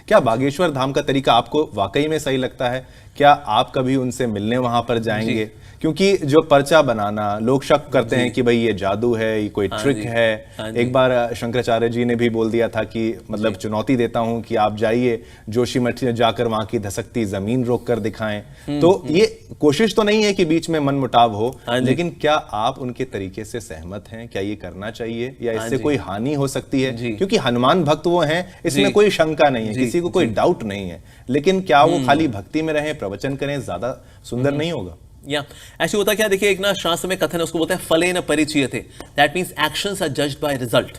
क्या बागेश्वर धाम का तरीका आपको वाकई में सही लगता है? क्या आप कभी उनसे मिलने वहां पर जाएंगे? क्योंकि जो पर्चा बनाना, लोग शक करते हैं कि भाई ये जादू है, ये कोई ट्रिक है। एक बार शंकराचार्य जी ने भी बोल दिया था कि मतलब चुनौती देता हूं कि आप जाइए जोशीमठ जाकर वहां की धसकती जमीन रोक कर दिखाएं। तो ये कोशिश तो नहीं है कि बीच में मनमुटाव हो, लेकिन क्या आप उनके तरीके से सहमत हैं? क्या ये करना चाहिए या इससे कोई हानि हो सकती है? क्योंकि हनुमान भक्त वो हैं, इसमें कोई शंका नहीं है, किसी को कोई डाउट नहीं है, लेकिन क्या वो खाली भक्ति में रहें, प्रवचन करें, ज्यादा सुंदर नहीं होगा? या ऐसे होता क्या, देखिए एक ना शास्त्र में कथन है, उसको बोलते हैं फलेन परिचयते। That means actions are judged by result.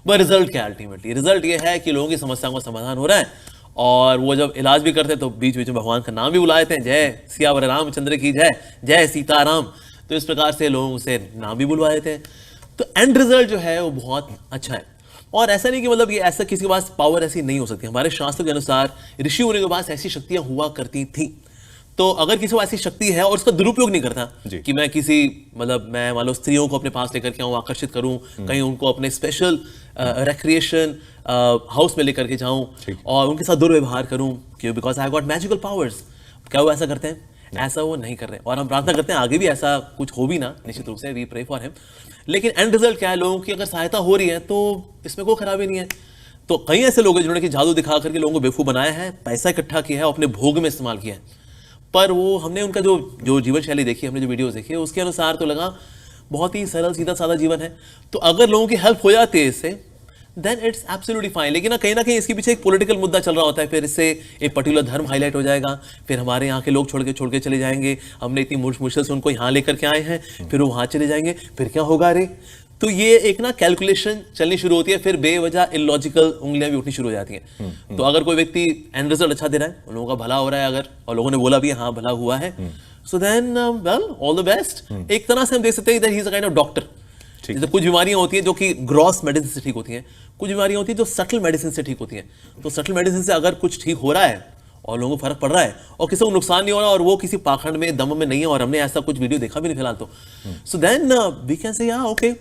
वह रिजल्ट क्या है? अल्टीमेटली रिजल्ट ये है कि लोगों की समस्याओं का समाधान हो रहा है, और वो जब इलाज भी करते हैं तो बीच बीच में भगवान का नाम भी बुलाए थे, जय सियावर रामचंद्र की जय, जय सीताराम। तो इस प्रकार से लोगों से नाम भी बुलवाए थे। तो एंड रिजल्ट जो है वो बहुत अच्छा है। और ऐसा नहीं कि मतलब ये ऐसा किसी के पास पावर ऐसी नहीं हो सकती। हमारे शास्त्र के अनुसार ऋषि मुनि के पास ऐसी शक्तियां हुआ करती थी। तो अगर किसी को ऐसी शक्ति है और उसका दुरुपयोग नहीं करता कि मैं किसी मतलब मैं मान लो स्त्रियों को अपने पास लेकर के आऊं, आकर्षित करूं, कहीं उनको अपने स्पेशल रिक्रिएशन हाउस में लेकर के जाऊं और उनके साथ दुर्व्यवहार करूं क्यों, because I got magical powers. क्या वो ऐसा करते हैं? ऐसा वो नहीं कर रहे, और हम प्रार्थना करते हैं आगे भी ऐसा कुछ हो भी ना, निश्चित रूप से वी प्रे फॉर हिम। लेकिन एंड रिजल्ट क्या है? लोगों की अगर सहायता हो रही है तो इसमें कोई खराबी नहीं है। तो कई ऐसे लोग हैं जिन्होंने कि जादू दिखा करके लोगों को बेवकूफ बनाया है, पैसा इकट्ठा किया है, अपने भोग में इस्तेमाल किया है। पर वो हमने उनका जो जीवन शैली देखी, हमने जो वीडियोस देखी, उसके अनुसार तो लगा बहुत ही सरल सीधा साधा जीवन है। तो अगर लोगों की हेल्प हो जाती है इससे, देन इट्स एब्सोल्युटली फाइन। लेकिन ना कहीं इसके पीछे एक पॉलिटिकल मुद्दा चल रहा होता है, फिर इससे एक पर्टिकुलर धर्म हाईलाइट हो जाएगा, फिर हमारे यहाँ के लोग छोड़ के चले जाएंगे, हमने इतनी मुश्किल से उनको यहाँ लेकर के आए हैं, फिर वो वहाँ चले जाएंगे, फिर क्या होगा रे? तो ये एक ना कैलकुलेशन चलनी शुरू होती है, फिर बेवजह इलॉजिकल उंगलियां भी उठनी शुरू हो जाती हैं। तो अगर कोई व्यक्ति एंड रिजल्ट अच्छा दे रहा है, उन लोगों का भला हो रहा है अगर, और लोगों ने बोला भी हाँ भला हुआ है, so then well all the best. एक तरह से हम देख सकते हैं that he is a kind of doctor. जैसे कुछ बीमारियां होती हैं जो कि ग्रॉस मेडिसिन से ठीक होती हैं, कुछ बीमारियां होती हैं जो सटल मेडिसिन से ठीक होती हैं। तो सटल मेडिसिन से अगर कुछ ठीक हो रहा है और लोगों को फर्क पड़ रहा है और किसी को नुकसान नहीं हो रहा और वो किसी पाखंड में दम में नहीं है, और हमने ऐसा कुछ वीडियो देखा भी नहीं फिलहाल, तो so then we can say या okay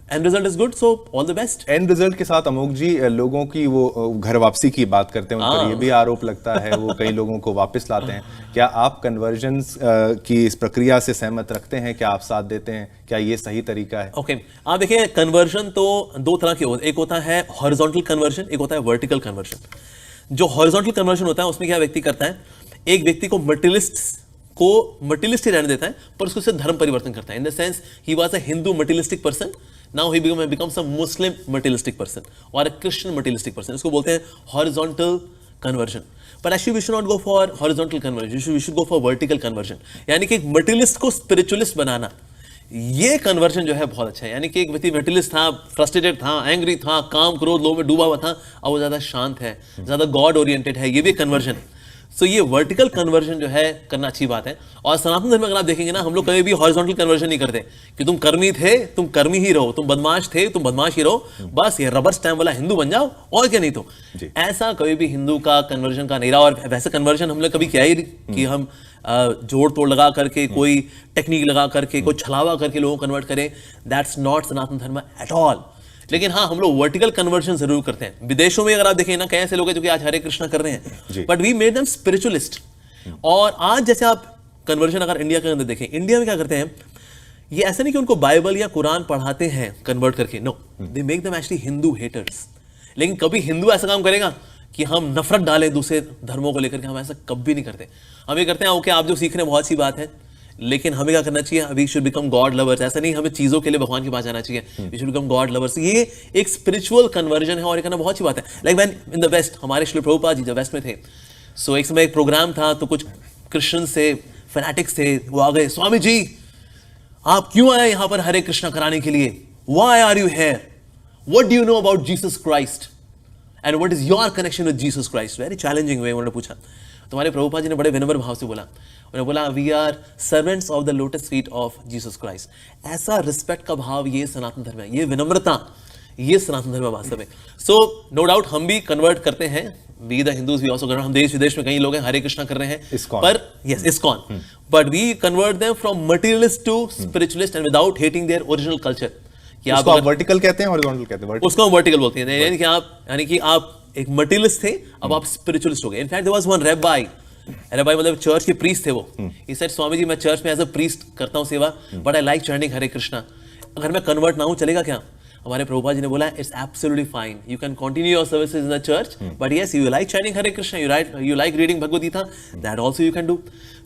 and result is good, so all the best. And result के साथ अमोक जी, लोगों की वो घर वापसी की बात करते हैं, उन पर ये भी आरोप लगता है वो कई लोगों को वापस लाते हैं। क्या आप कन्वर्जन की इस प्रक्रिया से सहमत रखते हैं? क्या आप साथ देते हैं? क्या ये सही तरीका है? ओके, आप देखिए कन्वर्जन तो दो तरह के होते हैं, एक होता है हॉरिजॉन्टल कन्वर्जन, एक होता है वर्टिकल कन्वर्जन। जो हॉरिजॉन्टल कन्वर्जन होता है उसमें क्या व्यक्ति करता है, एक व्यक्ति को मटेरियलिस्ट ही रहने देता है, पर उसको सिर्फ धर्म परिवर्तन करता है। In the sense he was a Hindu materialistic person, now he becomes a Muslim materialistic person और अ क्रिश्चियन मटेरियलिस्टिक पर्सन। इसको बोलते हैं हॉरिजॉन्टल कन्वर्जन। पर actually we should not go for horizontal conversion, we should go for vertical conversion. यानी कि एक materialist को spiritualist बनाना, ये कन्वर्जन जो है बहुत अच्छा है। यानी कि एक व्यक्ति मटेरियलिस्ट था, फ्रस्ट्रेटेड था, एंग्री था, काम क्रोध लोभ में डूबा हुआ था, अब वो ज्यादा शांत है, ज्यादा गॉड ओरिएंटेड है, ये भी कन्वर्जन। सो ये वर्टिकल कन्वर्जन जो है करना अच्छी बात है। और सनातन धर्म में अगर आप देखेंगे ना, हम लोग कभी भी हॉरिजॉन्टल कन्वर्जन नहीं करते कि तुम कर्मी थे तुम कर्मी ही रहो, तुम बदमाश थे तुम बदमाश ही रहो, बस ये रबर स्टैम्प वाला हिंदू बन जाओ और क्या। नहीं तो ऐसा कभी भी हिंदू का कन्वर्जन का नहीं रहा। और वैसे कन्वर्जन हमने कभी किया ही नहीं कि हम जोड़ तोड़ लगा करके, कोई टेक्निक लगा करके, कोई छलावा करके लोगों को कन्वर्ट करें। दैट्स नॉट सनातन धर्म एट ऑल। लेकिन हाँ, हम लोग वर्टिकल कन्वर्जन जरूर करते हैं। विदेशों में अगर आप देखें ना, कई ऐसे लोग हैं जो कि आज हरे कृष्णा कर रहे हैं, but we made them spiritualist. और आज जैसे आप कन्वर्जन अगर इंडिया के अंदर देखें, इंडिया में क्या करते हैं, ये ऐसा नहीं कि उनको बाइबल या कुरान पढ़ाते हैं कन्वर्ट करके, no, they make them actually Hindu haters. लेकिन कभी हिंदू ऐसा काम करेगा कि हम नफरत डालें दूसरे धर्मों को लेकर के, हम ऐसा कभी नहीं करते। हम ये करते हैं ओके आप जो सीख रहे हैं बहुत अच्छी बात है, लेकिन हमें क्या करना चाहिए, अभी शुड बिकम गॉड लवर्स। ऐसा नहीं हमें चीजों के लिए भगवान के पास जाना चाहिए, we should become God lovers. ये एक स्पिरिचुअल कन्वर्जन है और ये करना बहुत अच्छी बात है। Like when in the west, हमारे श्री प्रभुपाद जी जब वेस्ट में थे, सो एक समय एक प्रोग्राम था, तो कुछ क्रिश्चियन से फैनेटिक्स थे, वो आ गए, स्वामी जी आप क्यों आए यहाँ पर हरे कृष्णा कराने के लिए, why are you here, what do you know about Jesus Christ and what is your connection with Jesus Christ. Very challenging way उन्होंने पूछा। तुम्हारे प्रभुपाद जी ने बड़े विनम्र भाव से बोला, उन्होंने बोला we are servants of the lotus feet of Jesus Christ. ऐसा रिस्पेक्ट का भाव, ये सनातन धर्म है, ये विनम्रता, ये सनातन धर्म वास्तव में। सो नो डाउट हम भी कन्वर्ट करते हैं, we the Hindus we also convert. हम देश विदेश में कई लोग हैं हरे कृष्णा कर रहे हैं, पर yes ISKCON, but we convert them from materialist to spiritualist and without hating their original culture. कि आप वर्टिकल कहते हैं, हॉरिजॉन्टल कहते हैं? उसको हम वर्टिकल बोलते हैं, यानी कि आप एक मटेरियलिस्ट थे, अब आप स्पिरिचुअलिस्ट हो गए। इनफैक्ट देयर वाज वन रैबाई मतलब चर्च के प्रीस्ट थे वो। ही सेड स्वामी जी मैं चर्च में एज अ प्रीस्ट करता हूँ सेवा, but I like chanting Hare Krishna. अगर मैं कन्वर्ट ना हूँ चलेगा क्या? हमारे प्रभुपाद जी ने बोला it's absolutely fine, you can continue your services in the church, but yes you like chanting Hare Krishna, you like reading Bhagavad Gita, that also you can do.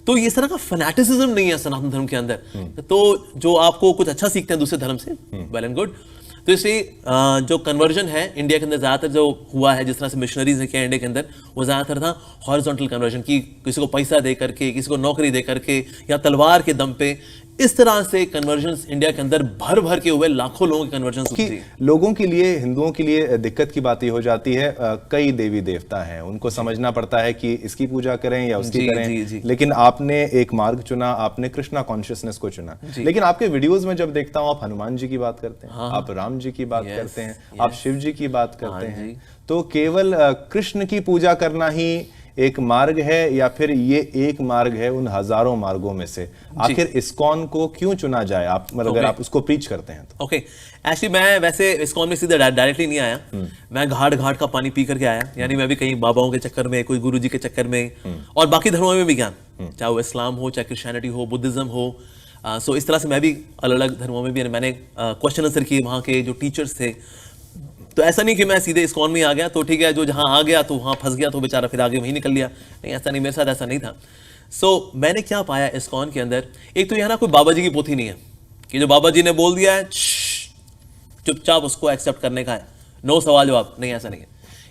तो ये तरह का फैनेटिसिज्म नहीं है सनातन धर्म के अंदर। तो जो आपको कुछ अच्छा सीखते हैं दूसरे धर्म से, वेल एंड गुड। तो इसलिए जो कन्वर्जन है इंडिया के अंदर ज्यादातर जो हुआ है, जिस तरह से मिशनरीज ने किया इंडिया के अंदर, वो ज्यादातर था हॉरिजॉन्टल कन्वर्जन, की किसी को पैसा दे करके, किसी को नौकरी दे करके, या तलवार के दम पे। इस तरह से कन्वर्जन्स इंडिया के अंदर भर भर के हुए, लाखों लोगों के कन्वर्जन्स हुए। लोगों के लिए, हिंदुओं के लिए दिक्कत की बात ये हो जाती है, कई देवी देवता हैं, उनको समझना पड़ता है कि इसकी पूजा करें या उसकी करें। लेकिन आपने एक मार्ग चुना, आपने कृष्णा कॉन्शियसनेस को चुना। लेकिन आपके वीडियोस में जब देखता हूं, आप हनुमान जी की बात करते हैं, आप राम जी की बात करते हैं, आप शिव जी की बात करते हैं। तो केवल कृष्ण की पूजा करना ही एक मार्ग है, या फिर ये एक मार्ग है उन हजारों मार्गों में से? आखिर इस्कॉन को क्यों चुना जाए, आप अगर आप उसको प्रीच करते हैं तो? ओके, एक्चुअली मैं वैसे इस्कॉन में सीधे डायरेक्टली नहीं आया। मैं घाट घाट का पानी पी करके आया, यानी मैं भी कहीं बाबाओं के चक्कर में, कोई गुरुजी के चक्कर में, और बाकी धर्मों में भी गया, चाहे वो इस्लाम हो, चाहे क्रिश्चियनिटी हो, बुद्धिज्म हो। सो इस तरह से मैं भी अलग अलग धर्मों में भी मैंने क्वेश्चन आंसर किए वहाँ के जो टीचर्स थे। तो ऐसा नहीं कि मैं सीधे इस्कॉन में आ गया तो ठीक है, जो जहां आ गया तो वहां फंस गया तो बेचारा फिर आगे वहीं निकल लिया। नहीं, ऐसा नहीं, मेरे साथ ऐसा नहीं था। सो मैंने क्या पाया इस्कॉन के अंदर, एक तो यहाँ ना कोई बाबा जी की पोथी नहीं है कि जो बाबा जी ने बोल दिया है चुपचाप उसको एक्सेप्ट करने का है, नो सवाल जवाब। नहीं, ऐसा नहीं है।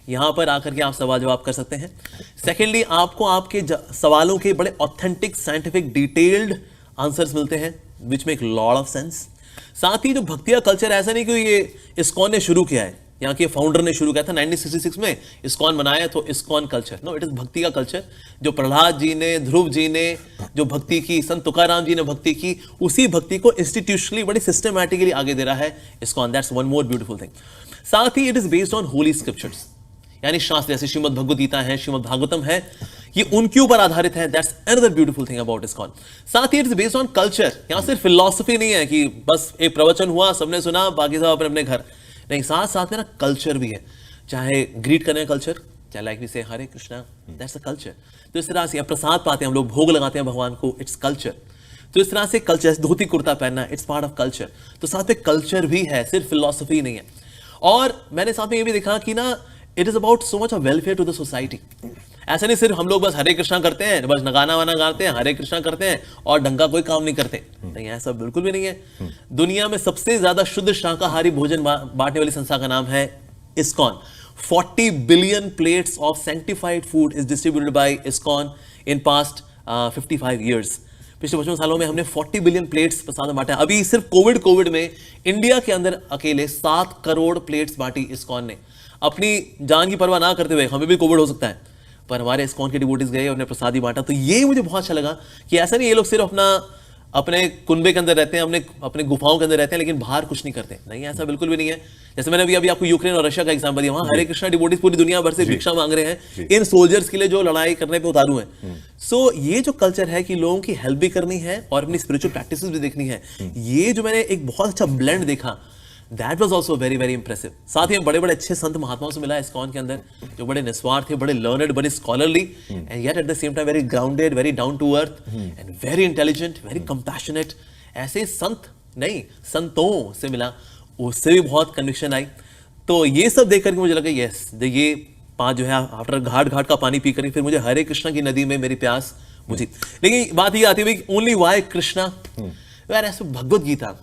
यहाँ पर आकर के आप सवाल जवाब कर सकते हैं। सेकेंडली, आपको आपके सवालों के बड़े ऑथेंटिक, साइंटिफिक, डिटेल्ड आंसर्स मिलते हैं, which make lot of sense. साथ ही जो भक्ति का कल्चर, ऐसा नहीं कि ये इस्कॉन ने शुरू किया है, यहाँ के फाउंडर ने शुरू किया था 1966 में इस्कॉन बनाया, तो ISKCON culture, no, it is भक्ति का कल्चर। जो प्रहलाद जी ने, ध्रुव जी ने जो भक्ति की, संत तुकाराम जी ने भक्ति की, उसी भक्ति को इंस्टीट्यूशनली बड़ी सिस्टमैटिकली आगे दे रहा है ISKCON. That's one more beautiful thing. साथ ही it is based on holy scriptures, यानी शास्त्र, जैसे श्रीमद् भगवद गीता है, श्रीमद् भागवतम है, ये उनके ऊपर आधारित है। That's another beautiful thing about ISKCON. साथ ही it is based on culture. यहाँ सिर्फ फिलॉसफी नहीं है कि बस एक प्रवचन हुआ, सबने सुना, बाकी सब अपने अपने घर, नहीं, साथ साथ में ना कल्चर भी है। चाहे ग्रीट करने का कल्चर, चाहे लाइक वी से हरे कृष्णा, दैट्स अ कल्चर। तो इस तरह से प्रसाद पाते हैं हम लोग, भोग लगाते हैं भगवान को, इट्स कल्चर। तो इस तरह से कल्चर, धोती कुर्ता पहनना, इट्स पार्ट ऑफ कल्चर। तो साथ में कल्चर भी है, सिर्फ फिलॉसफी नहीं है। और मैंने साथ में ये भी देखा कि ना it is about so much of welfare to the society. ऐसा नहीं सिर्फ हम लोग बस हरे कृष्णा करते हैं, बस गाना वाना गाते हैं, हरे कृष्णा करते हैं और ढंग का कोई काम नहीं करते। नहीं, ऐसा बिल्कुल भी नहीं है। दुनिया में सबसे ज्यादा शुद्ध शाकाहारी भोजन बांटने वाली संस्था का नाम है ISKCON. 40 billion plates of sanctified food is distributed by ISKCON in past 55 years. पिछले 55 सालों में हमने 40 बिलियन प्लेट्स प्रसाद बांटा। अभी सिर्फ कोविड में इंडिया के अंदर अकेले 7 करोड़ प्लेट्स बांटी इस्कॉन ने। अपनी जान की परवाह ना करते हुए, हमें भी कोविड हो सकता है, पर हमारे इस्कॉन के डिवोटीज गए और उन्हें प्रसादी बांटा। तो ये मुझे बहुत अच्छा लगा कि ऐसा नहीं ये लोग सिर्फ अपने कुनबे के अंदर रहते हैं, अपने गुफाओं के अंदर रहते हैं, लेकिन बाहर कुछ नहीं करते। नहीं, ऐसा बिल्कुल भी नहीं है। जैसे मैंने अभी आपको यूक्रेन और रशिया का एग्जांपल दिया, वहां हरे कृष्णा डिवोटीज पूरी दुनिया भर से भिक्षा मांग रहे हैं इन सोल्जर्स के लिए जो लड़ाई करने पे उतारू हैं। सो ये जो कल्चर है कि लोगों की हेल्प भी करनी है और अपनी स्पिरिचुअल प्रैक्टिसेस भी देखनी है, ये जो मैंने एक बहुत अच्छा ब्लेंड देखा, that was also very very impressive. साथ ही बड़े बड़े अच्छे संत महात्माओं से मिला इस्कॉन के अंदर, जो बड़े निस्वार्थ थे, बड़े लर्नड, बड़े scholarly, and yet at the same time very grounded, very down to earth and very intelligent, very compassionate. ऐसे संत नहीं, संतों से मिला, उससे भी बहुत कन्विक्शन आई। तो ये सब देख करके मुझे लगा यस, ये पांच जो है आफ्टर घाट घाट का पानी पी करके फिर मुझे हरे कृष्णा की नदी में मेरी प्यास बुझी। लेकिन बात ये आती है only by Krishna, where as per Bhagavad Gita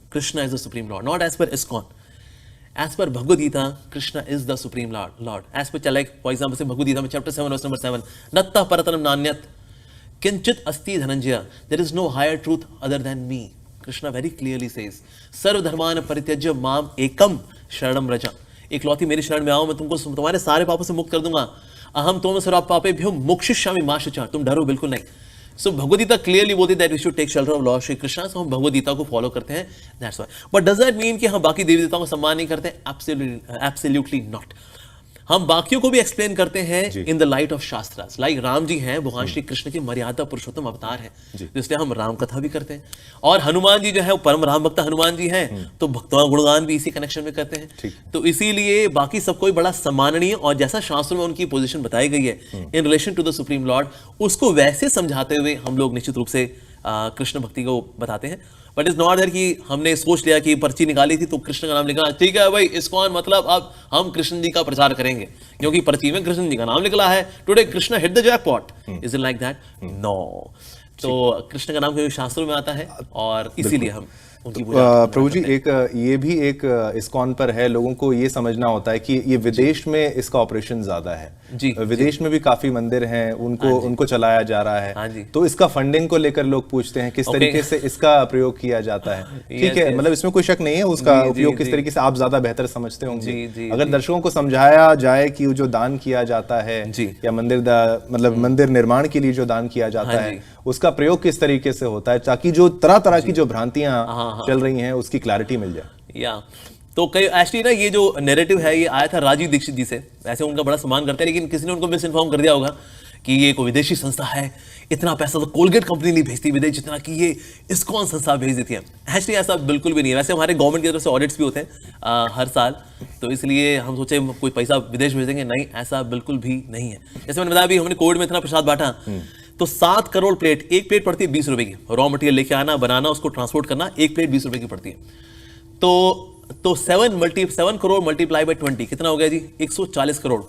Krishna is the supreme Lord, not as per ISKCON. As per Bhagavad Gita, Krishna is the supreme Lord. As per, like for example, say Bhagavad Gita, chapter 7, verse number 7, Natta paratanam nanyat, kinchit asti dhananjaya. There is no higher truth other than me. Krishna very clearly says, Sarv dharmana parityajya mam ekam sharanam raja. एकलौती मेरी शरण में आओ, मैं तुमको तुम्हारे सारे पापों से मुक्त कर दूंगा। अहम त्वं सर्व पापेभ्यो मोक्षयिष्यामि मा शुचः। तुम डरो बिल्कुल नहीं। सो भगवद गीता क्लियरली बोलती है that we should take shelter of lord Shri Krishna. So हम भगवद गीता को फॉलो करते हैं, that's why. But does that mean कि हम बाकी देवी देवताओं का सम्मान नहीं करते? Absolutely not. हम बाकियों को भी एक्सप्लेन करते हैं इन द लाइट ऑफ शास्त्रास। लाइक राम जी हैं, भगवान श्री कृष्ण के मर्यादा पुरुषोत्तम अवतार हैं, इसलिए हम राम कथा भी करते हैं। और हनुमान जी जो है वो परम राम भक्त हनुमान जी हैं, तो भक्तों का गुणगान भी इसी कनेक्शन में करते हैं। तो इसीलिए बाकी सबको बड़ा सम्माननीय, और जैसा शास्त्रों में उनकी पोजीशन बताई गई है in relation to the Supreme Lord, उसको वैसे समझाते हुए हम लोग निश्चित रूप से कृष्ण भक्ति को बताते हैं। बट इज नॉट दैट कि हमने सोच लिया कि पर्ची निकाली थी तो कृष्ण का नाम लिखा, ठीक है भाई इस्कॉन मतलब अब हम कृष्ण जी का प्रचार करेंगे क्योंकि पर्ची में कृष्ण जी का नाम निकला है, today Krishna hit the jackpot. Is it like that? No. तो कृष्ण का नाम क्योंकि शास्त्रों में आता है और इसीलिए हम प्रभु जी ये भी एक इस्कॉन पर है, लोगों को ये समझना होता है कि ये विदेश में इसका ऑपरेशन ज्यादा है जी, विदेश में भी काफी मंदिर हैं, उनको चलाया जा रहा है, तो इसका फंडिंग को लेकर लोग पूछते हैं किस तरीके से इसका प्रयोग किया जाता है। ठीक है, मतलब इसमें कोई शक नहीं है, उसका उपयोग किस तरीके से आप ज्यादा बेहतर समझते होंगे। अगर दर्शकों को समझाया जाए कि जो दान किया जाता है या मंदिर निर्माण के लिए जो दान किया जाता है उसका प्रयोग किस तरीके से होता है, ताकि जो तरह तरह की जो भ्रांतियां चल रही हैं उसकी क्लैरिटी मिल जाए। तो कई एक्चुअली ना ये जो नैरेटिव है ये आया था राजीव दीक्षित जी से, ऐसे उनका बड़ा सम्मान करते हैं, लेकिन किसी ने उनको मिस इन्फॉर्म कर दिया होगा कि ये कोई विदेशी संस्था है, इतना पैसा तो कोलगेट कंपनी नहीं भेजती विदेश जितना कि ये इस्कॉन संस्था भेज देती है। एक्चुअली ऐसा बिल्कुल भी नहीं है। वैसे हमारे गवर्नमेंट की तरफ से ऑडिट्स भी होते हैं हर साल, तो इसलिए हम सोचे कोई पैसा विदेश भेज देंगे, नहीं ऐसा बिल्कुल भी नहीं है। जैसे मैंने बताया अभी हमने कोविड में इतना प्रसाद बांटा तो 7 करोड़ प्लेट, एक प्लेट पड़ती है 20 रुपए की, रॉ मटेरियल लेके आना, बनाना, उसको ट्रांसपोर्ट करना, एक प्लेट 20 रुपए की पड़ती है। तो 7 करोड़ मल्टीप्लाई बाय 20 कितना हो गया जी? 140 करोड़।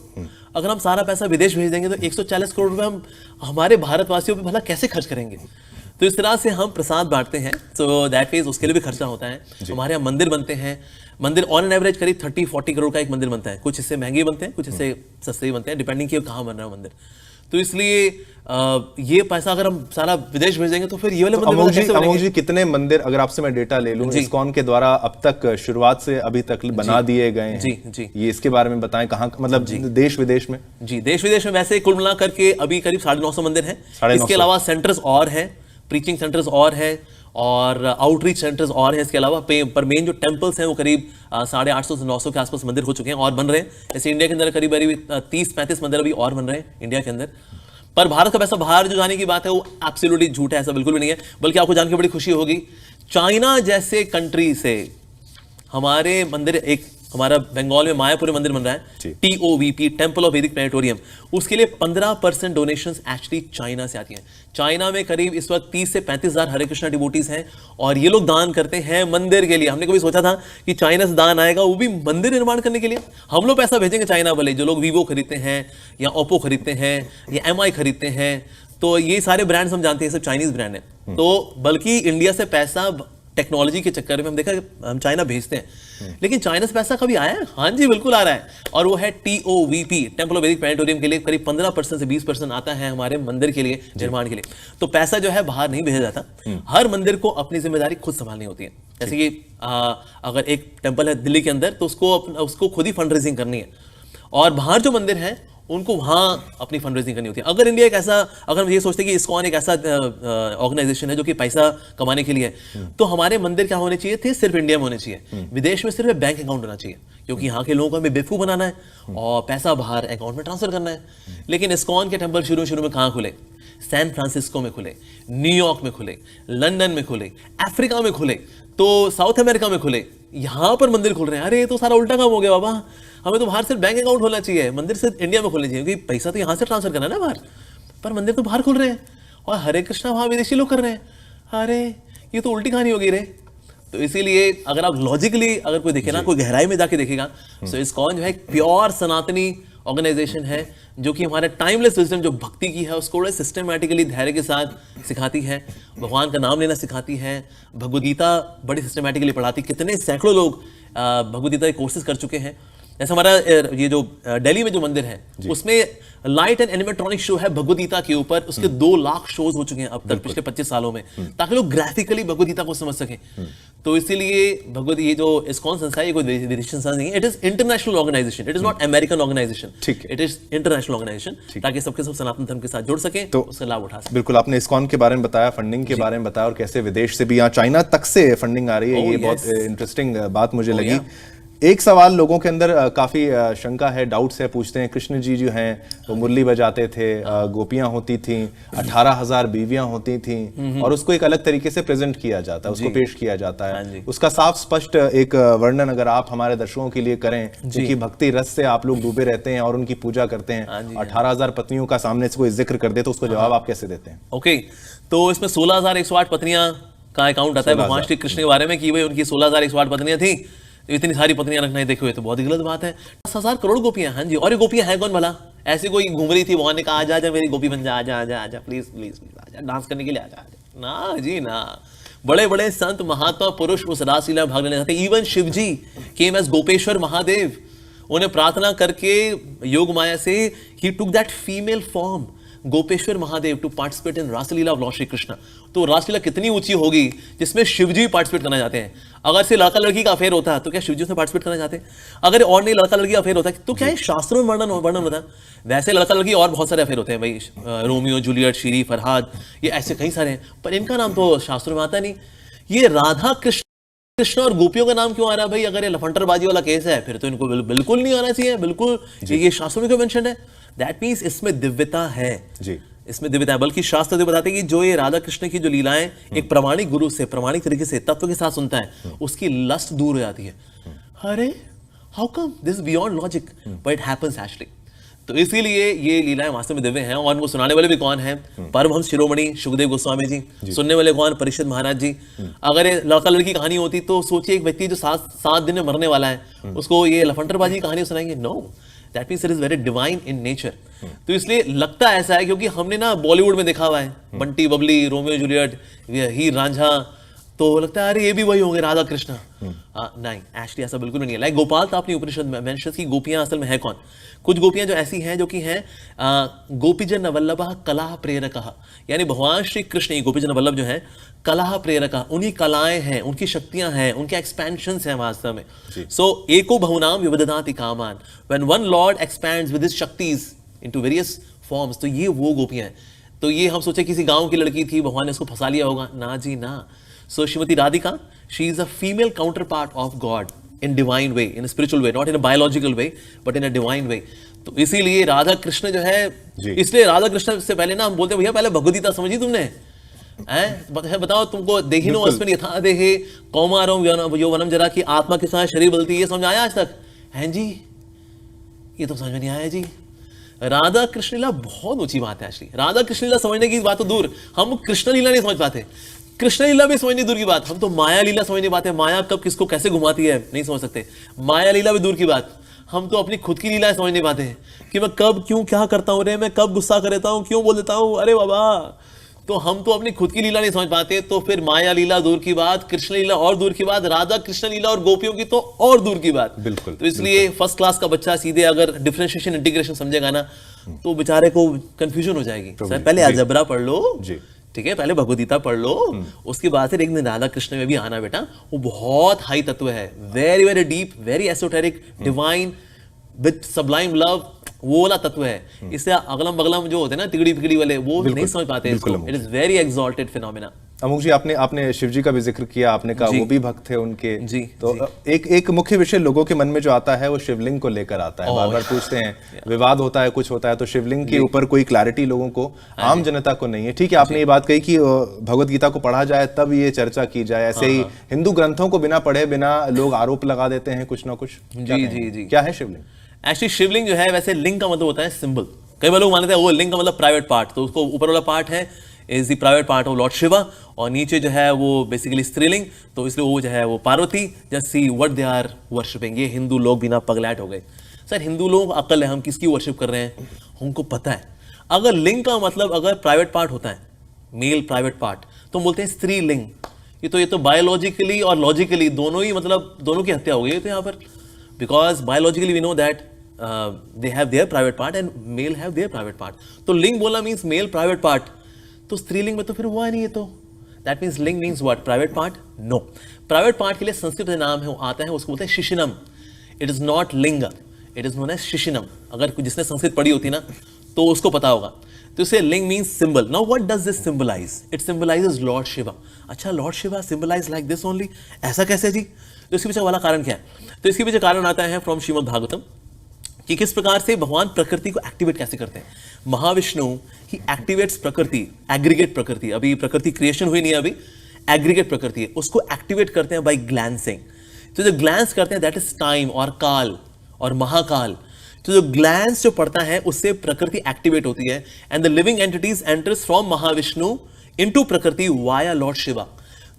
अगर हम सारा पैसा विदेश भेज देंगे तो 140 करोड़ रुपए हम हमारे भारतवासियों पे भला कैसे खर्च करेंगे? तो इस तरह से हम प्रसाद बांटते हैं, तो दैट मींस उसके लिए भी खर्चा होता है। हमारे यहाँ मंदिर बनते हैं, मंदिर ऑन एन एवरेज करीब 30-40 करोड़ का एक मंदिर बनता है। कुछ इससे महंगे बनते हैं, कुछ इससे सस्ते बनते हैं, डिपेंडिंग कि कहाँ बन रहा है मंदिर। तो इसलिए ये पैसा अगर हम सारा विदेश भेज देंगे तो फिर ये वाले मंदिर कैसे बनेंगे? अमोघ जी, कितने मंदिर अगर आपसे मैं डेटा ले लूं इस्कॉन के द्वारा अब तक शुरुआत से अभी तक बना दिए गए हैं? जी, ये इसके बारे में बताएं, कहाँ मतलब देश विदेश में? जी, देश विदेश में वैसे कुल मिला करके अभी करीब 950 मंदिर हैं। इसके अलावा सेंटर्स और हैं, प्रीचिंग सेंटर्स और हैं और आउटरीच सेंटर्स और हैं। इसके अलावा पर मेन जो टेम्पल्स हैं वो करीब 850 से 900 के आसपास मंदिर हो चुके हैं और बन रहे हैं। जैसे इंडिया के अंदर करीब 30-35 मंदिर अभी और बन रहे हैं इंडिया के अंदर। पर भारत का पैसा बाहर जो जाने की बात है वो एब्सोल्युटली झूठ है, ऐसा बिल्कुल भी नहीं है। बल्कि आपको जान के बड़ी खुशी होगी, चाइना जैसे कंट्री से हमारे मंदिर, एक हमारा बंगाल में मायापुर मंदिर बन रहा है, TOVP, टेम्पल ऑफ वैदिक प्लेनेटोरियम, उसके लिए 15% डोनेशंस एक्चुअली चाइना से आती हैं। चाइना में करीब इस वक्त 30 से 35 हजार हरे कृष्णा डिवोटीज हैं और ये लोग दान करते हैं मंदिर के लिए। हमने कभी सोचा था कि चाइना से दान आएगा, वो भी मंदिर निर्माण करने के लिए? हम लोग पैसा भेजेंगे चाइना वाले, जो लोग वीवो खरीदते हैं या ओप्पो खरीदते हैं या MI खरीदते हैं, तो ये सारे ब्रांड्स हम जानते हैं सब चाइनीज ब्रांड है। तो बल्कि इंडिया से पैसा टेक्नोलॉजी के चक्कर में हम देखा हम चाइना भेजते हैं, लेकिन चाइना से पैसा कभी आया है? हाँ जी, बिल्कुल आ रहा है। और वो है TOVP, टेम्पल ऑफ वैदिक प्लेनेटोरियम के लिए करीब 15% से 20% आता है हमारे मंदिर के लिए, निर्माण के लिए। तो पैसा जो है बाहर नहीं भेजा जाता, हर मंदिर को अपनी जिम्मेदारी खुद संभालनी होती है। जैसे कि अगर एक टेम्पल है दिल्ली के अंदर तो उसको खुद ही फंड रेजिंग करनी है, और बाहर जो मंदिर है उनको वहां अपनी फंड रेजिंग करनी होती है। अगर इंडिया एक ऐसा, अगर हम ये सोचते हैं कि इस्कॉन एक ऐसा ऑर्गेनाइजेशन है जो कि पैसा कमाने के लिए है, तो हमारे मंदिर क्या होने चाहिए थे? सिर्फ इंडिया में होने चाहिए, विदेश में सिर्फ बैंक अकाउंट होना चाहिए, क्योंकि यहाँ के लोगों को हमें बेवकूफ बनाना है और पैसा बाहर अकाउंट में ट्रांसफर करना है। लेकिन इस्कॉन के टेम्पल शुरू में कहाँ खुले? सैन फ्रांसिस्को में खुले, न्यूयॉर्क में खुले, लंदन में खुले, अफ्रीका में खुले, तो साउथ अमेरिका में खुले, यहाँ पर मंदिर खुल रहे हैं। अरे ये तो सारा उल्टा काम हो गया बाबा, हमें तो बाहर सिर्फ बैंक अकाउंट होना चाहिए, मंदिर सिर्फ इंडिया में खोलना चाहिए, क्योंकि पैसा तो यहाँ से ट्रांसफर करना है ना बाहर, पर मंदिर तो बाहर खुल रहे हैं और हरे कृष्णा वहाँ विदेशी लोग कर रहे हैं। अरे ये तो उल्टी कहानी होगी रे। तो इसीलिए अगर आप लॉजिकली अगर कोई देखे ना, कोई गहराई में जाके देखेगा, तो इस्कॉन जो है एक प्योर सनातनी ऑर्गेनाइजेशन है जो कि हमारे टाइमलेस विजडम जो भक्ति की है उसको बड़े सिस्टमैटिकली धैर्य के साथ सिखाती है, भगवान का नाम लेना सिखाती है, भगवद गीता बड़ी सिस्टमैटिकली पढ़ाती। कितने सैकड़ों लोग भगवद गीता के कोर्सेज कर चुके हैं। जैसे हमारा ये जो दिल्ली में जो मंदिर है उसमें लाइट एंड एनिमेट्रॉनिक शो है भगवद गीता के ऊपर, उसके 2 लाख शोज हो चुके हैं अब तक पिछले 25 सालों में, ताकि लोग ग्राफिकली भगवद गीता को समझ सकें। तो इसीलिए भगवद ये जो इस्कॉन संस्था है ये कोई विदेशी संस्था नहीं है, it is international organisation, it is not American organisation, it is international organisation, ताकि सबके सब सनातन धर्म के साथ जुड़ सके, तो उसका लाभ उठा सके। बिल्कुल, आपने इस्कॉन के बारे में बताया, फंडिंग के बारे में बताया और कैसे विदेश से भी यहाँ चाइना तक से फंडिंग आ रही है, ये बहुत इंटरेस्टिंग बात मुझे लगी। एक सवाल लोगों के अंदर काफी शंका है, डाउट्स है, पूछते हैं, कृष्ण जी जो हैं वो मुरली बजाते थे, गोपियां होती थीं, 18,000 बीवियां होती थीं, और उसको एक अलग तरीके से प्रेजेंट किया जाता है, उसको पेश किया जाता है। उसका साफ स्पष्ट एक वर्णन अगर आप हमारे दर्शकों के लिए करें, क्योंकि भक्ति रस से आप लोग डूबे रहते हैं और उनकी पूजा करते हैं, 18,000 पत्नियों का सामने से कोई जिक्र कर दे तो उसको जवाब आप कैसे देते हैं? ओके, तो इसमें 16,108 पत्नियां का अकाउंट आता है भगवान श्री कृष्ण के बारे में कि भाई उनकी 16,108 पत्नियां थी, इतनी सारी पत्नियां रखना ही देखे हुए तो बहुत ही गलत बात है। 10,000 करोड़ गोपियां, हाँ जी, और ये गोपियां हैं कौन भला? ऐसी कोई घूम रही थी, भगवान ने कहा आजा आजा मेरी गोपी बन जा, आजा आजा आजा प्लीज प्लीज प्लीज आजा डांस करने के लिए, आजा आजा। ना जी ना, बड़े बड़े संत महात्मा पुरुष उस रासलीला में भाग लेने जाते। Even Shiv ji came as Gopeshwar Mahadev, उन्हें प्रार्थना करके योग माया से ही took that female form Gopeshwar Mahadev to participate in Raslila of lord Shri Krishna. तो रासलीला कितनी ऊंची होगी जिसमें शिवजी पार्टिसिपेट करना चाहते हैं। अगर से लड़का लड़की का अफेयर होता है तो क्या शिवजी उसमें पार्टिसिपेट करना चाहते हैं? अगर और नहीं लड़का लड़की का अफेयर होता है तो क्या शास्त्रों में वर्णन होता है? वैसे लड़का लड़की और बहुत सारे अफेयर होते हैं भाई, रोमियो जूलियट, शीरी फरहाद, ये ऐसे कई सारे हैं, पर इनका नाम तो शास्त्रों में आता नहीं। ये राधा कृष्ण और गोपियों का नाम क्यों आ रहा है भाई? अगर ये लफंटरबाजी वाला केस है फिर तो इनको बिल्कुल नहीं आना चाहिए, बिल्कुल। ये शास्त्रों में क्यों मेंशन है? दैट मीन्स इसमें दिव्यता है जी, इसमें दिव्यता है। बल्कि शास्त्र तो बताते हैं कि जो ये राधा कृष्ण की जो लीलाएं एक प्रमाणिक गुरु से प्रमाणिक तरीके से तत्व के साथ सुनता है, उसकी लस्ट दूर हो जाती है। अरे how come this beyond logic, but it happens actually. तो इसीलिए ये लीलाएं वास्तव में दिव्य हैं। और उनको सुनाने वाले भी कौन हैं? परमहंस शिरोमणि सुखदेव गोस्वामी जी। सुनने वाले कौन? परीक्षित महाराज जी। अगर ये लड़का लड़की कहानी होती तो सोचिए एक व्यक्ति जो 7 दिन में मरने वाला है उसको ये लफंटरबाजी कहानी सुनाएंगे? No, that means it is very divine in nature. तो इसलिए लगता ऐसा है क्योंकि हमने ना बॉलीवुड में देखा हुआ है, बंटी बबली, रोमियो जूलियट, हीर रांझा, तो लगता है अरे ये भी वही होंगे राधा कृष्ण। नहीं, एक्चुअली ऐसा बिल्कुल नहीं है। लाइक गोपाल तो आपने उपनिषद में मेंशन की गोपियां असल में है कौन? कुछ गोपियां जो ऐसी हैं जो कि हैं गोपीजन वल्लभः कला प्रेरकः, यानी भगवान श्री कृष्ण गोपीजन वल्लभ जो है कला प्रेरक, उन्हीं कलाएं हैं, उनकी शक्तियां हैं, उनके एक्सपेंशंस हैं वास्तव में। सो एको बहुनाम विविधदाति कामान, when one lord expands with his शक्तिज इनटू वेरियस फॉर्म्स, तो ये वो गोपियां हैं। तो ये हम सोचे किसी गांव की लड़की थी, भगवान ने उसको फंसा लिया होगा, ना जी ना। So Shrimati Radhika, she is a female counterpart of god in divine way, in spiritual way, not in a biological way but in a divine way. तो इसीलिए राधा कृष्ण जो है, इसलिए राधा कृष्ण से पहले ना हम बोलते भैया पहले भगवद गीता समझी तुमने? बताओ तुमको देखी नो अस्मिन् यथा देहे कौमारम यौवनम जरा की आत्मा के साथ शरीर बदलती है, ये समझ आया आज तक? हैं जी, ये तो समझ में नहीं आया जी। राधा कृष्ण लीला बहुत ऊंची बात है एक्चुअली। राधा कृष्ण लीला समझने की बात तो दूर, हम कृष्ण लीला नहीं समझ पाते, कृष्ण लीला भी समझनी दूर की बात, हम तो माया लीला समझ नहीं पाते। माया कब किसको कैसे घुमाती है नहीं समझ सकते, माया लीला भी दूर की बात, हम तो अपनी खुद की लीला समझ नहीं पाते हैं कि मैं कब क्यों क्या करता हूं रे, मैं कब गुस्सा कर देता हूं, क्यों बोल देता हूं, अरे बाबा। तो हम तो अपनी खुद की लीला नहीं समझ पाते, तो फिर माया लीला दूर की बात, कृष्ण लीला और दूर की बात, राधा कृष्ण लीला और गोपियों की तो और दूर की बात। बिल्कुल। तो इसलिए फर्स्ट क्लास का बच्चा सीधे अगर डिफरेंशिएशन इंटीग्रेशन समझेगा ना तो बेचारे को कंफ्यूजन हो जाएगी। सर पहले अलजेब्रा पढ़ लो, ठीक है, पहले भगवद गीता पढ़ लो, उसके बाद फिर एक दिन राधा कृष्ण में भी आना बेटा, वो बहुत हाई तत्व है, very very deep, very esoteric, divine with sublime love, वो वाला तत्व है। इससे अगलम बगलम जो होते हैं ना तिगड़ी फिगड़ी वाले, वो नहीं समझ पाते इसको। It is very exalted phenomena. अमुक जी, आपने शिव जी का भी जिक्र किया, आपने कहा वो भी भक्त थे उनके जी। तो जी। एक मुख्य विषय लोगों के मन में जो आता है वो शिवलिंग को लेकर आता है, बार बार पूछते हैं, विवाद होता है, कुछ होता है, तो शिवलिंग के ऊपर कोई क्लैरिटी लोगों को, आम जनता को नहीं है। ठीक है, आपने ये बात कही कि भगवद गीता को पढ़ा जाए तब ये चर्चा की जाए, ऐसे ही हिंदू ग्रंथों को बिना पढ़े बिना लोग आरोप लगा देते हैं कुछ ना कुछ। जी जी जी, क्या है शिवलिंग? एक्चुअली शिवलिंग जो है, वैसे लिंग का मतलब होता है सिंबल। कई बार लोग मानते हैं वो लिंग का मतलब प्राइवेट पार्ट, तो उसको ऊपर वाला पार्ट है is the private part of lord Shiva, और नीचे जो है वो बेसिकली स्त्रीलिंग, तो इसलिए वो जो है वो Parvati. Just see what they are worshipping. ये हिंदू लोग बिना पगलैट हो गए, सर हिंदू लोग अकल है, हम किसकी वर्शिप कर रहे हैं हमको पता है। अगर लिंग का मतलब अगर प्राइवेट पार्ट होता है, मेल प्राइवेट पार्ट, तो बोलते हैं स्त्रीलिंग। ये तो बायोलॉजिकली और लॉजिकली दोनों ही, मतलब दोनों की हत्या हो गई तो यहाँ पर, because biologically we know that they have their private part and male have their private part. तो लिंग बोला means male private part, तो स्त्रीलिंग में तो फिर हुआ नहीं है। तो that means लिंग means what? private part? No. private part के लिए संस्कृत नाम है, आता है, उसको बोलते हैं शिशिनम। It is not लिंग, it is known as शिशिनम। अगर जिसने संस्कृत पढ़ी होती ना तो उसको पता होगा। तो इसे लिंग means symbol. Now what does this symbolize? It symbolizes Lord Shiva. अच्छा, Lord Shiva symbolize like this only? ऐसा कैसे जी? तो इसके पीछे वाला कारण क्या है? तो इसके पीछे कारण आता है फ्रॉम श्रीमद् भागवतम कि किस प्रकार से भगवान प्रकृति को एक्टिवेट कैसे करते हैं। महाविष्णु ही एक्टिवेट्स प्रकृति, एग्रीगेट प्रकृति, अभी प्रकृति क्रिएशन हुई नहीं है, अभी एग्रीगेट प्रकृति है, उसको एक्टिवेट करते हैं बाय ग्लैंसिंग। तो जो ग्लैंस करते हैं दैट इज टाइम और काल और महाकाल। तो जो ग्लैंस जो पड़ता है उससे प्रकृति एक्टिवेट होती है and the living entities enters from Mahavishnu into प्रकृति वाया लॉर्ड शिवा।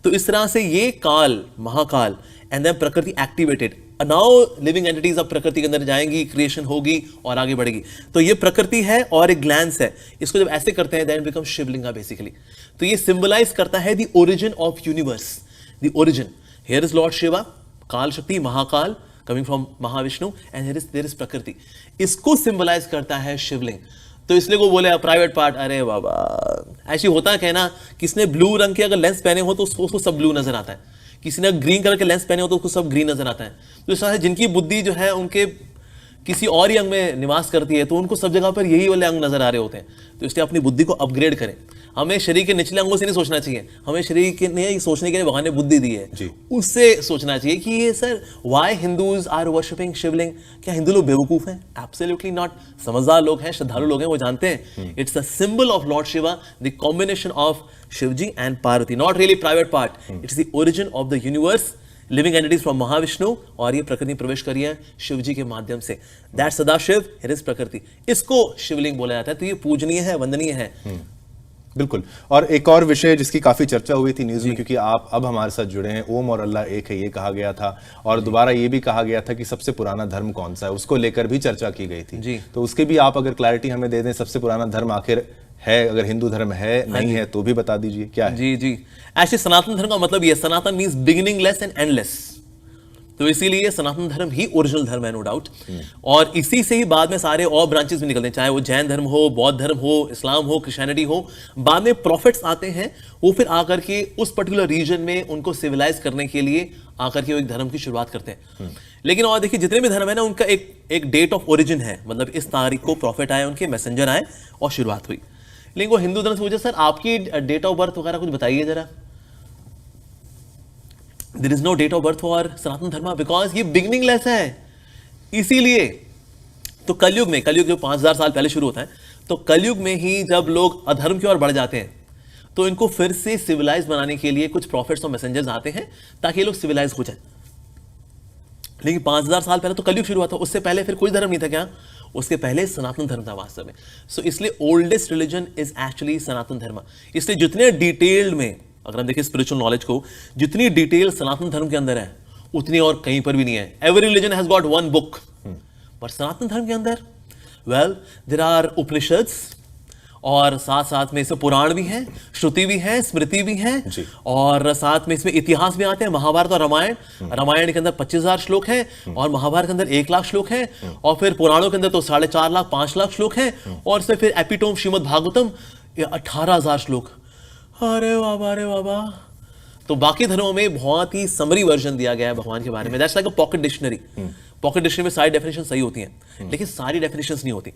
तो इस तरह से ये काल, महाकाल एंड देन प्रकृति एक्टिवेटेड, नाउ लिविंग एंटिटीज अब प्रकृति के अंदर जाएंगी, क्रिएशन होगी और आगे बढ़ेगी। तो ये प्रकृति है और एक ग्लैंस है, इसको जब ऐसे करते हैं देन बिकम शिवलिंगा बेसिकली। तो ये सिंबलाइज करता है the origin of universe, the origin. Here is Lord Shiva, Kaal Shakti, Mahakaal coming from Mahavishnu and there is Prakriti. इसको सिंबलाइज करता है शिवलिंग। तो इसलिए वो बोले प्राइवेट पार्ट, अरे बाबा ऐसे होता है कहना, किसने ब्लू रंग के अगर लेंस पहने हो तो उसको सब ब्लू नजर आता है, किसी ने ग्रीन कलर के लेंस पहने हो तो उसको सब ग्रीन नजर आता है। तो इस तरह से जिनकी बुद्धि जो है उनके किसी और ही अंग में निवास करती है तो उनको सब जगह पर यही वाले अंग नजर आ रहे होते हैं। तो इसलिए अपनी बुद्धि को अपग्रेड करें। हमें शरीर के निचले अंगों से नहीं सोचना चाहिए, हमें शरीर के नहीं सोचने के लिए भगवान ने बुद्धि दी है, उससे सोचना चाहिए कि ये sir why Hindus are worshipping Shivling. क्या हिंदू लोग बेवकूफ हैं? Absolutely not. समझदार लोग हैं, श्रद्धालु लोग हैं, वो जानते हैं it's a symbol of lord Shiva, the combination of Shivji and Parvati, not really private part. It's the origin of the universe, living entities from Mahavishnu, और ये प्रकृति प्रवेश करी है शिवजी के माध्यम से। That Sadashiv, here is Prakriti. इसको शिवलिंग बोला जाता है। तो ये पूजनीय है, वंदनीय है। बिल्कुल। और एक और विषय जिसकी काफी चर्चा हुई थी न्यूज में, क्योंकि आप अब हमारे साथ जुड़े हैं, ओम और अल्लाह एक है ये कहा गया था, और दोबारा ये भी कहा गया था कि सबसे पुराना धर्म कौन सा है, उसको लेकर भी चर्चा की गई थी। तो उसके भी आप अगर क्लैरिटी हमें दे दें, सबसे पुराना धर्म आखिर है, अगर हिंदू धर्म है नहीं है तो भी बता दीजिए क्या है। जी जी, एक्चुअली सनातन धर्म का मतलब ये, सनातन मींस बिगिनिंगलेस एंड एंडलेस। तो इसीलिए सनातन धर्म ही ओरिजिनल धर्म है, नो डाउट। और इसी से ही बाद में सारे और ब्रांचेस भी निकलते हैं, चाहे वो जैन धर्म हो, बौद्ध धर्म हो, इस्लाम हो, क्रिश्चियनिटी हो। बाद में प्रॉफिट्स आते हैं, वो फिर आकर के उस पर्टिकुलर रीजन में उनको सिविलाइज करने के लिए आकर के वो एक धर्म की शुरुआत करते हैं। लेकिन और देखिए, जितने भी धर्म है ना, उनका एक डेट ऑफ ओरिजिन है, मतलब इस तारीख को प्रॉफिट आए, उनके मैसेंजर आए और शुरुआत हुई। लेकिन वो हिंदू धर्म से पूछे, सर आपकी डेट ऑफ बर्थ वगैरह कुछ बताइए जरा। There is no date of birth for सनातन धर्म बिकॉज ये बिगिनिंगलेस है। इसीलिए तो कलयुग जो 5000 साल पहले शुरू होता है, तो कलयुग में ही जब लोग अधर्म की ओर बढ़ जाते हैं तो इनको फिर से सिविलाइज बनाने के लिए कुछ प्रॉफिट्स और मैसेंजर्स आते हैं ताकि ये लोग सिविलाइज हो जाए। लेकिन 5000 साल पहले तो कलयुग शुरू हुआ था, उससे पहले फिर कोई धर्म नहीं था क्या? उसके पहले सनातन धर्म था वास्तव में। सो इसलिए ओल्डेस्ट रिलीजन इज एक्चुअली सनातन धर्म। इसलिए जितने डिटेल्ड में अगर हम देखें स्पिरिचुअल नॉलेज को, जितनी डिटेल सनातन धर्म के अंदर है उतनी और कहीं पर भी नहीं है। Every religion has got one book, पर सनातन धर्म के अंदर वेल देयर आर उपनिषद्स, और साथ साथ में इसमें पुराण भी है, श्रुति भी है, स्मृति भी है, और साथ में इसमें इतिहास भी आते हैं। महाभारत और रामायण, रामायण के अंदर 25,000 श्लोक हैं और महाभारत के अंदर 1 लाख श्लोक हैं, और फिर पुराणों के अंदर तो 4.5 लाख 5 लाख श्लोक हैं, और इसमें फिर एपिटोम श्रीमद् भागवतम 18,000 श्लोक। अरे बाबा। तो बाकी धर्मों में बहुत ही समरी वर्जन दिया गया है भगवान के बारे में। That's like a pocket dictionary. Pocket dictionary में सारी डेफिनेशन सही होती हैं, लेकिन सारी डेफिनेशंस नहीं होती।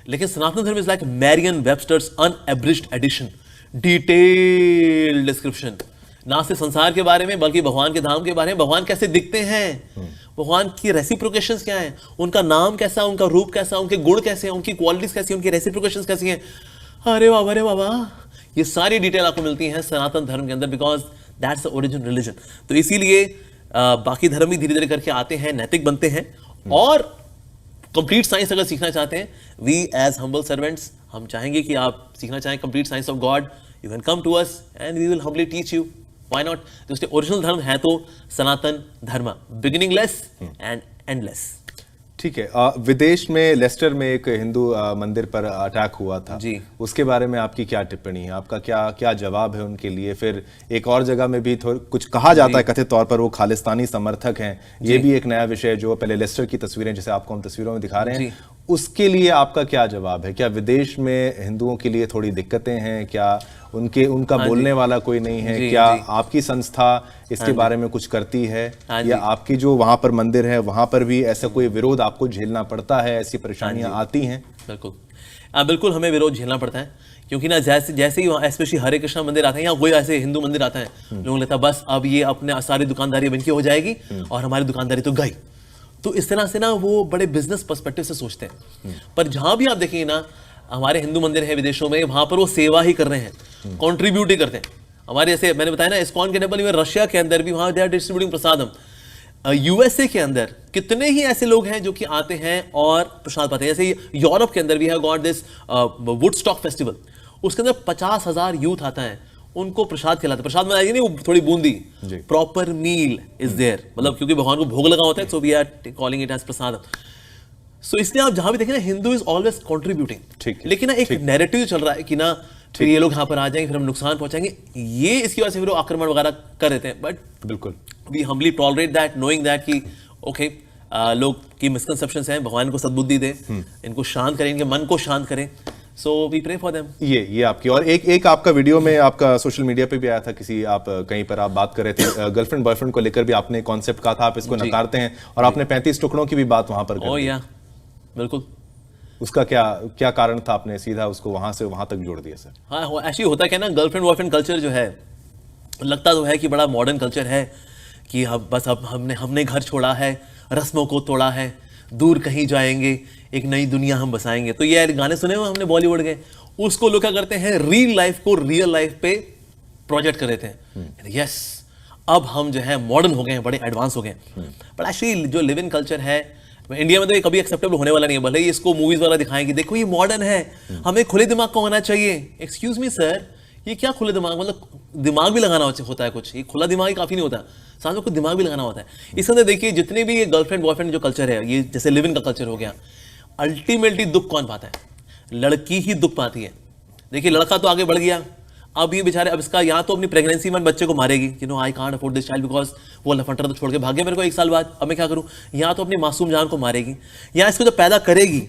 लेकिन Sanatan Dharma is like Merriam Webster's unabridged edition, detailed description, ना सिर्फ संसार के बारे में बल्कि भगवान के धाम के बारे में, भगवान कैसे दिखते हैं, भगवान की रेसिप्रोकेशंस क्या है, उनका नाम कैसा, उनका रूप कैसा, उनके गुण कैसे हैं, उनकी क्वालिटीज कैसी, उनकी रेसिप्रोकेशंस कैसी हैं। अरे बाबा, ये सारी डिटेल आपको मिलती है सनातन धर्म के अंदर, because that's the original religion. तो इसीलिए बाकी धर्म भी धीरे धीरे करके आते हैं, नैतिक बनते हैं, और कंप्लीट साइंस अगर सीखना चाहते हैं, वी एज हम्बल सर्वेंट्स, हम चाहेंगे कि आप सीखना चाहें complete science of God, you can come to us and we will humbly teach you, why not. तो उसके ओरिजिनल धर्म है तो सनातन धर्म, बिगिनिंगलेस एंड एंडलेस। ठीक है। विदेश में लेस्टर में एक हिंदू मंदिर पर अटैक हुआ था जी, उसके बारे में आपकी क्या टिप्पणी है, आपका क्या जवाब है उनके लिए? फिर एक और जगह में भी कुछ कहा जाता है, कथित तौर पर वो खालिस्तानी समर्थक हैं, ये भी एक नया विषय जो पहले लेस्टर की तस्वीरें जैसे आपको हम तस्वीरों में दिखा रहे हैं, उसके लिए आपका क्या जवाब है? क्या विदेश में हिंदुओं के लिए थोड़ी दिक्कतें हैं? क्या उनका बोलने वाला कोई नहीं है? क्या आपकी संस्था इसके बारे में कुछ करती है, या आपकी जो वहां पर मंदिर है वहां पर भी ऐसा कोई विरोध आपको झेलना पड़ता है, ऐसी परेशानियां आती हैं? बिल्कुल। बिल्कुल हमें विरोध झेलना पड़ता है, क्योंकि ना जैसे ही स्पेशली हरे कृष्णा मंदिर आता है या कोई ऐसे हिंदू मंदिर आता है, लोगों को लगता है बस अब ये अपने सारी दुकानदारी बन के हो जाएगी और हमारी दुकानदारी तो गई। तो इस तरह से ना वो बड़े बिजनेस पर्सपेक्टिव से सोचते हैं। पर जहां भी आप देखेंगे ना, हमारे हिंदू मंदिर है विदेशों में, वहां पर वो सेवा ही कर रहे हैं, कॉन्ट्रीब्यूट ही करते हैं। हमारे जैसे मैंने बताया ना, इस्कॉन के टेम्पल में रशिया के अंदर भी वहां they are distributing prasadam. USA के अंदर कितने ही ऐसे लोग हैं जो कि आते हैं और प्रसाद पाते हैं। जैसे यूरोप के अंदर भी है गॉट दिस वुडस्टॉक फेस्टिवल, उसके अंदर 50,000 यूथ आता है, उनको प्रसाद खिलाते हैं। प्रसाद में आएगी नहीं, वो थोड़ी boondi, proper meal is there, मतलब क्योंकि भगवान को भोग लगा होता है, so we are calling it as prasad. So इसलिए आप जहां भी देखें ना, हिंदू इज ऑलवेज कॉन्ट्रीब्यूटिंग। लेकिन ना एक नैरेटिव चल रहा है कि ना फिर ये लोग यहाँ पर आ जाएंगे, फिर हम नुकसान पहुंचाएंगे, ये इसकी वजह से फिर वो आक्रमण वगैरह कर देते हैं। बट बिल्कुल we humbly tolerate that, knowing that कि ओके, लोग की मिसकंसेप्शंस हैं, भगवान को सद्बुद्धि दे, इनको शांत करें, इनके मन को शांत करें। So we pray for them. ये आपकी, और एक आपका वीडियो में आपका सोशल मीडिया पे भी आया था, किसी आप कहीं पर आप बात कर रहे थे गर्लफ्रेंड बॉयफ्रेंड को लेकर भी आपने कॉन्सेप्ट कहा था, आप इसको नकारते हैं, और आपने 35 टुकड़ों की भी बात वहां पर ओ या बिल्कुल। उसका क्या कारण था, आपने सीधा उसको वहां से वहां तक जोड़ दिया सर? हाँ, ऐसे होता क्या ना, गर्लफ्रेंड बॉयफ्रेंड कल्चर जो है, लगता तो है कि बड़ा मॉडर्न कल्चर है कि अब हमने घर छोड़ा है, रस्मों को तोड़ा है, दूर कहीं जाएंगे, एक नई दुनिया हम बसाएंगे। तो ये गाने सुने हुए हमने बॉलीवुड के, उसको लोग क्या करते हैं, रियल लाइफ को रियल लाइफ पे प्रोजेक्ट कर देते हैं। यस, अब हम जो है मॉडर्न हो गए हैं, बड़े एडवांस हो गए हैं। बट एक्चुअली जो लिव इन कल्चर है इंडिया में, तो ये कभी एक्सेप्टेबल होने वाला नहीं है। भले ही इसको मूवीज वाला दिखाएं कि देखो ये मॉडर्न है, हमें खुले दिमाग का होना चाहिए। एक्सक्यूज मी सर, ये क्या खुले दिमाग, मतलब दिमाग भी लगाना होता है कुछ, ये खुला दिमाग ही काफी नहीं होता, साथ में कुछ दिमाग भी लगाना होता है। इसके अंदर देखिए, जितने भी ये गर्लफ्रेंड बॉयफ्रेंड जो कल्चर है, ये जैसे लिव इन का कल्चर हो गया, अल्टीमेटली दुख कौन पाता है? लड़की ही दुख पाती है। देखिए लड़का तो आगे बढ़ गया, अब ये बेचारे, अब इसका यहाँ तो अपनी प्रेगनेंसी में बच्चे को मारेगी, you know I can't afford this child because वो लफंटर तो छोड़ के भाग गया मेरे को 1 साल बाद, अब मैं क्या करूँ? यहाँ तो अपनी मासूम जान को मारेगी, यहाँ इसको जब पैदा करेगी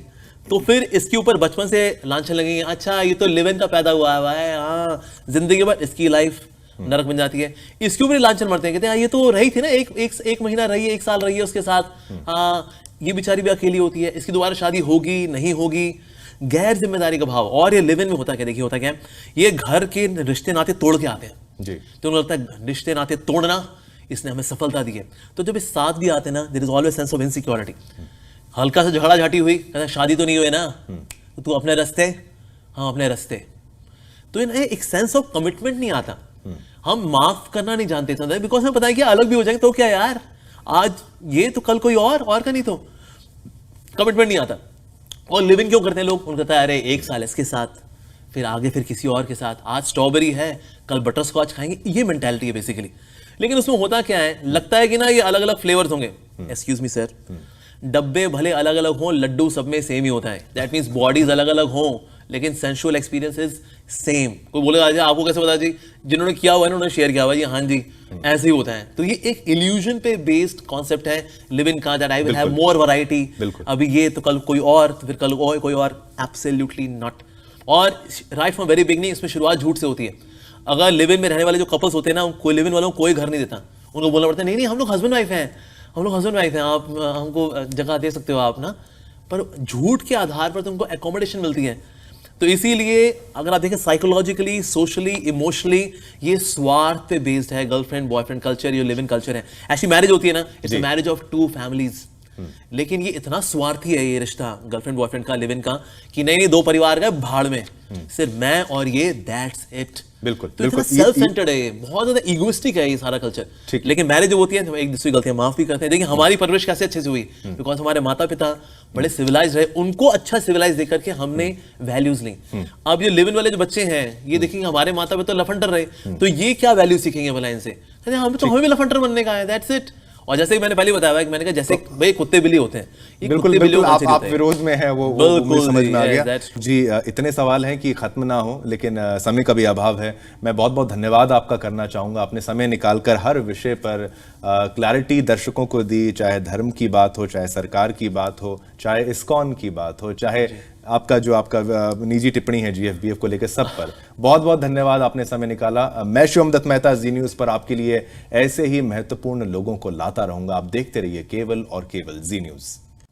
तो फिर इसके ऊपर बचपन से लांछन लगेंगे, अच्छा ये तो लिव इन का पैदा हुआ है, हाँ, जिंदगी भर इसकी लाइफ नरक बन जाती है। इसके ऊपर लांछन मरते हैं, कहते हैं ये तो रही थी ना, एक महीना रही है, 1 साल रही है उसके साथ, हाँ, ये बेचारी भी अकेली होती है, इसकी दोबारा शादी होगी नहीं होगी, गैर जिम्मेदारी का भाव। और ये लिव इन में होता क्या, देखिए होता क्या है, ये घर के रिश्ते नाते तोड़ के आते हैं जी, तो उनको लगता है रिश्ते नाते तोड़ना इसने हमें सफलता दी है। तो जब इस साथ भी आते हैं ना, there is always sense of insecurity. हल्का सा झगड़ा झाटी हुई, कहता शादी तो नहीं हुई ना, तो तू अपने रास्ते, हम अपने रास्ते, तो इन्हें एक सेंस ऑफ कमिटमेंट नहीं आता। हम माफ करना नहीं जानते, बिकॉज हमें पता है कि अलग भी हो जाएंगे तो क्या यार, आज ये तो कल कोई और का नहीं, तो कमिटमेंट नहीं आता। और लिविंग क्यों करते हैं लोग? उनको कहता है अरे 1 साल इसके साथ, फिर आगे फिर किसी और के साथ, आज स्ट्रॉबेरी है कल बटर स्कॉच खाएंगे, ये मेंटालिटी है बेसिकली। लेकिन उसमें होता क्या है, लगता है कि ना ये अलग अलग फ्लेवर्स होंगे। एक्सक्यूज मी सर, डब्बे भले अलग अलग हों, लड्डू सब में सेम ही होता है। दैट मीन्स बॉडीज अलग अलग हों, लेकिन सेंसुअल एक्सपीरियंस इज सेम। कोई बोलेगा जी आपको कैसे पता जी, जिन्होंने किया हुआ है ना उन्होंने शेयर किया हुआ है, हाँ जी ऐसे ही होता है। तो ये एक इल्यूजन पे बेस्ड कॉन्सेप्ट है लिव इन का, that I will have more variety, अभी ये तो कल कोई और, तो फिर कल कोई और, एब्सोल्युटली नॉट। और राइट फ्रॉम वेरी बिगनिंग इसमें शुरुआत झूठ से होती है। अगर लिव इन में रहने वाले जो कपल्स होते हैं ना, कोई लिव इन वालों को कोई घर नहीं देता, उनको बोलना पड़ता है नहीं हम लोग हस्बैंड वाइफ हैं, हम लोग हस्बैंड वाइफ हैं, आप हमको जगह दे सकते हो आप ना, पर झूठ के आधार पर तुमको एकोमोडेशन मिलती है। तो इसीलिए अगर आप देखें साइकोलॉजिकली, सोशली, इमोशनली, ये स्वार्थ पे बेस्ड है गर्लफ्रेंड बॉयफ्रेंड कल्चर, ये लिव इन कल्चर है। ऐसी मैरिज होती है ना, it's a marriage of 2 families, लेकिन ये इतना स्वार्थी है ये रिश्ता गर्लफ्रेंड बॉयफ्रेंड का, लिव इन का, कि नहीं 2 परिवार का भाड़ में, सिर्फ मैं और ये, दैट्स इट। बिल्कुल तो इतना सेल्फ सेंटर्ड है, बहुत ज्यादा इगोइस्टिक है ये सारा कल्चर। लेकिन मैरिज जो होती है तो एक दूसरी गलतियां माफ भी करते हैं। देखिए हमारी परवरिश कैसे अच्छे से हुई, बिकॉज हमारे माता पिता बड़े सिविलाइज रहे, उनको अच्छा सिविलाइज देकर के हमने वैल्यूज ली। अब ये लिव इन वाले जो बच्चे हैं, ये देखेंगे हमारे माता पिता लफंटर रहे, तो ये क्या वैल्यू सीखेंगे भला इनसे? हमें भी लफंटर बनने का है, दैट्स इट। और जैसे मैंने पहले बताया कि मैंने कहा जैसे भाई कुत्ते बिल्ली होते हैं, ये बिल्कुल बिल्कुल आप विरोध में हैं, वो मुझे समझ में आ गया जी। इतने सवाल हैं कि खत्म ना हो, लेकिन समय का भी अभाव है। मैं बहुत बहुत धन्यवाद आपका करना चाहूँगा, आपने समय निकालकर हर विषय पर क्लैरिटी दर्शकों को दी, चाहे धर्म की बात हो, चाहे सरकार की बात हो, चाहे इस्कॉन की बात हो, चाहे आपका निजी टिप्पणी है GFBF को लेकर, सब पर बहुत बहुत धन्यवाद, आपने समय निकाला। मैं शिवम दत्त मेहता जी न्यूज़ पर आपके लिए ऐसे ही महत्वपूर्ण लोगों को लाता रहूंगा। आप देखते रहिए केवल और केवल जी न्यूज़।